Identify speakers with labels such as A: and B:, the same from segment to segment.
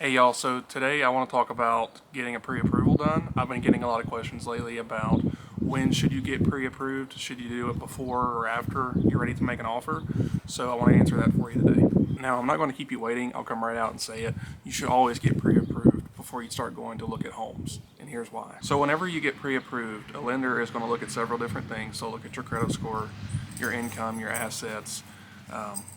A: Hey y'all, so today I want to talk about getting a pre-approval done. I've been getting a lot of questions lately about when should you get pre-approved? Should you do it before or after you're ready to make an offer? So I want to answer that for you today. Now, I'm not going to keep you waiting. I'll come right out and say it. You should always get pre-approved before you start going to look at homes. And here's why. So whenever you get pre-approved, a lender is going to look at several different things. So look at your credit score, your income, your assets,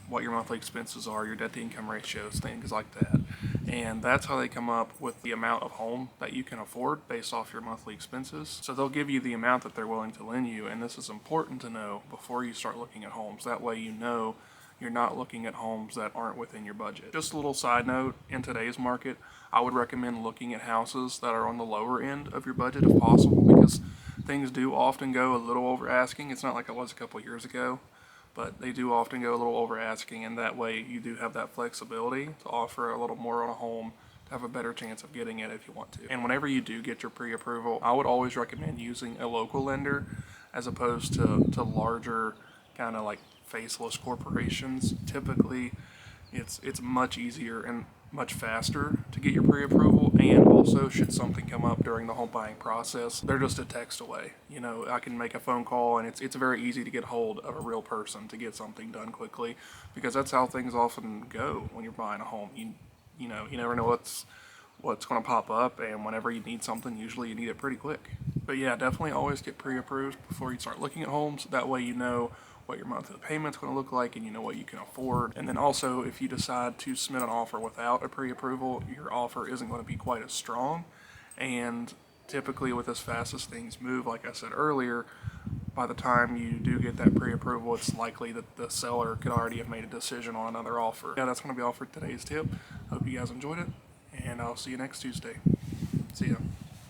A: what your monthly expenses are, your debt to income ratios, things like that. And that's how they come up with the amount of home that you can afford based off your monthly expenses. So they'll give you the amount that they're willing to lend you, and this is important to know before you start looking at homes. That way you know you're not looking at homes that aren't within your budget. Just a little side note, in today's market, I would recommend looking at houses that are on the lower end of your budget if possible, because things do often go a little over asking. It's not like it was a couple years ago, but they do often go a little over asking, and that way you do have that flexibility to offer a little more on a home to have a better chance of getting it if you want to. And whenever you do get your pre-approval, I would always recommend using a local lender as opposed to larger kind of like faceless corporations. Typically it's much easier and much faster to get your pre-approval, and also should something come up during the home buying process, they're just a text away. You know, I can make a phone call, and it's very easy to get hold of a real person to get something done quickly, because that's how things often go when you're buying a home. You know, you never know what's going to pop up, and whenever you need something, usually you need it pretty quick. But yeah, definitely always get pre-approved before you start looking at homes. That way you know what your monthly payment's going to look like, and you know what you can afford. And then also, if you decide to submit an offer without a pre-approval, your offer isn't going to be quite as strong. And typically with as fast as things move, like I said earlier, by the time you do get that pre-approval, it's likely that the seller could already have made a decision on another offer. Yeah, that's going to be all for today's tip. Hope you guys enjoyed it, and I'll see you next Tuesday. See ya.